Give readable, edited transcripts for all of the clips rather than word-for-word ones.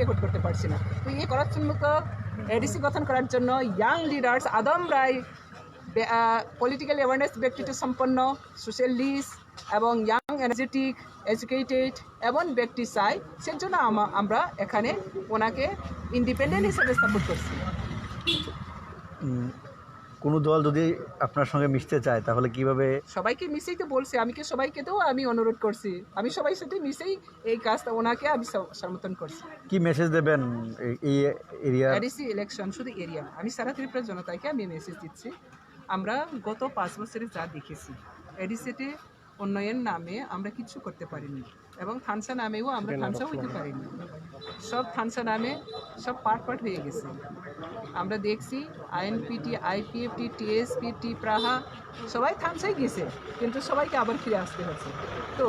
Record করতে পারছি না। তো এই করাপশন মুক্ত এডিসি গঠন করার জন্য ইয়াং লিডার্স আদম রায় পলিটিক্যাল অ্যাওয়ারনেস ব্যক্তিত্ব সম্পন্ন, সোশ্যালিস্ট এবং ইয়াং এনার্জেটিক এডুকেটেড এমন ব্যক্তি চাই, সেজন্য আমরা এখানে ওনাকে ইন্ডিপেন্ডেন্ট হিসেবে সাপোর্ট করছি। কোনো দল যদি আপনার সঙ্গে মিশতে চায় তাহলে কিভাবে? সবাইকে মিশেই তো বলছি, সবাইকে তো আমি অনুরোধ করছি, আমি সবাই সাথে মিশেই এই কাজটা ওনাকে আমি সমর্থন করছি। কি মেসেজ দেবেন এই এরিয়া এডিসি ইলেকশন শুধু এরিয়া, আমি সারা ত্রিপুরা জনতাকে আমি মেসেজ দিচ্ছি, আমরা গত 5 বছরে যা দেখেছি এডিসিতে উন্নয়ন নামে আমরা কিছু করতে পারিনি, এবং থানসা নামেও আমরা থানসা হইতে পারিনি। সব থানসা নামে সব পার্ট হয়ে গেছে। আমরা দেখছি আইএনপিটি, আইপিএফটি, টিএসপি, টিপ্রাহা সবাই থানসাই গেছে, কিন্তু সবাইকে আবার ফিরে আসতে হচ্ছে। তো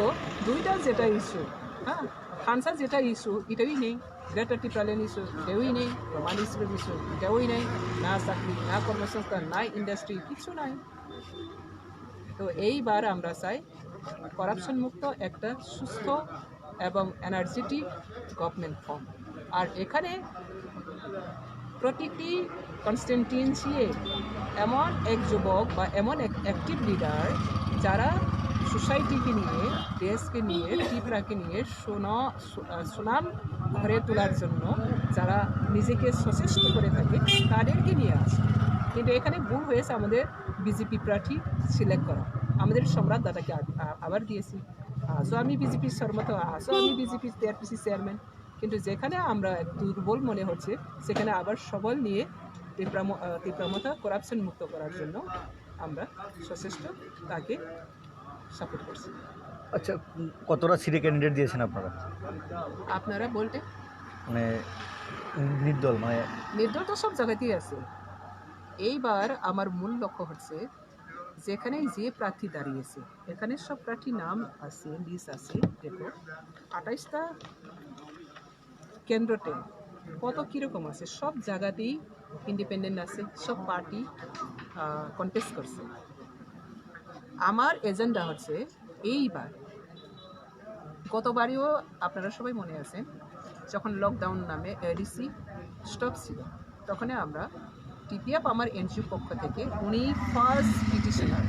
দুইটা যেটা ইস্যু, হ্যাঁ, থানসা যেটা ইস্যু এটাই নেই, গ্রেটার টিপ্রালেন ইস্যু এটাই নেই, রোমান ইস্যুর ইস্যু এটাই নেই, না চাকরি, না কর্মসংস্থান, না ইন্ডাস্ট্রি, কিছু নাই। তো এইবার আমরা চাই করাপশন মুক্ত একটা সুস্থ এবং এনার্জেটিক গভর্নমেন্ট ফর্ম। আর এখানে প্রতিটি কনস্টিটিউয়েন্সিয়ে এমন এক যুবক বা এমন এক অ্যাক্টিভ লিডার যারা সোসাইটিকে নিয়ে, দেশকে নিয়ে, ত্রিপুরাকে নিয়ে সুনাম ঘরে তোলার জন্য যারা নিজেকে সচেষ্ট করে থাকে তাদেরকে নিয়ে আসে। কিন্তু এখানে ভুল হয়েছে আমাদের বিজেপি প্রার্থী সিলেক্ট করা। আমাদের সম্রাট দাদাকে আবার দিয়েছি, আজও আমি বিজেপির সম্মত, আজও আমি বিজেপির টিআরপিসি চেয়ারম্যান। কিন্তু যেখানে আমরা দুর্বল মনে হচ্ছে সেখানে আবার সবল নিয়ে তীব্রমতা করাপশন মুক্ত করার জন্য আমরা সচেষ্ট তাকে সাপোর্ট করছি। আচ্ছা, কতটা সিটে ক্যান্ডিডেট দিয়েছেন আপনারা বলতে মানে নির্দল? নির্দল তো সব জায়গাতেই আছে। এইবার আমার মূল লক্ষ্য হচ্ছে যেখানে যে প্রার্থী দাঁড়িয়েছে এখানে সব প্রার্থী নাম আছে, লিস্ট আছে। দেখো 28টা কেন্দ্রতে কত কীরকম আছে, সব জায়গাতেই ইন্ডিপেন্ডেন্ট আছে, সব পার্টি কন্টেস্ট করছে। আমার এজেন্ডা হচ্ছে এইবার, গতবারেও আপনারা সবাই মনে আছেন যখন লকডাউন নামে এডিসি স্টপ ছিল, তখন আমরা টিপিএফ আমার এনজিও পক্ষ থেকে উনি ফার্স্ট পিটিশনার,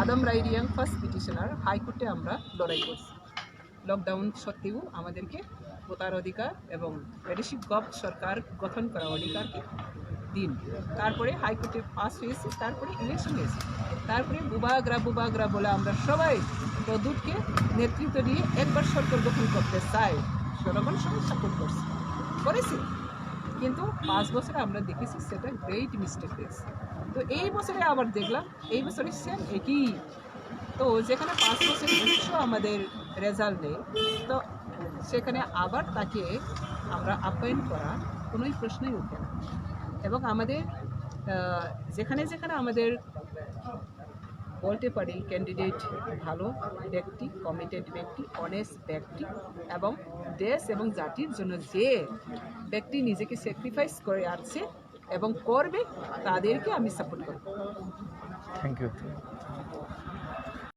আদম রায় রিয়াং ফার্স্ট পিটিশনার, হাইকোর্টে আমরা লড়াই করছি। লকডাউন সত্ত্বেও আমাদেরকে ভোটার অধিকার এবং এডিসি সরকার গঠন করা অধিকারকে দিন। তারপরে হাইকোর্টে পাস হয়েছে, তারপরে ইলেকশন হয়েছে, তারপরে বুবাগ্রা বলে আমরা সবাই প্রদূতকে নেতৃত্ব দিয়ে একবার সরকার গঠন করতে চাই, জনগণ সবাই সাপোর্ট করেছি। কিন্তু 5 বছরে আমরা দেখেছি সেটা গ্রেট মিস্টেক হয়েছে। তো এই বছরে আবার দেখলাম এই বছরে সেম একই। তো যেখানে 5 বছরে উচ্চ আমাদের রেজাল্ট নেই, তো সেখানে আবার তাকে আমরা আপ্যায়ন করা কোনোই প্রশ্নই উঠে না। এবং আমাদের যেখানে আমাদের বলতে পারি ক্যান্ডিডেট ভালো ব্যক্তি, কমিটেড ব্যক্তি, অনেস্ট ব্যক্তি এবং দেশ এবং জাতির জন্য যে ব্যক্তি নিজেকে স্যাক্রিফাইস করে আসছে এবং করবে, তাদেরকে আমি সাপোর্ট করব। Thank you.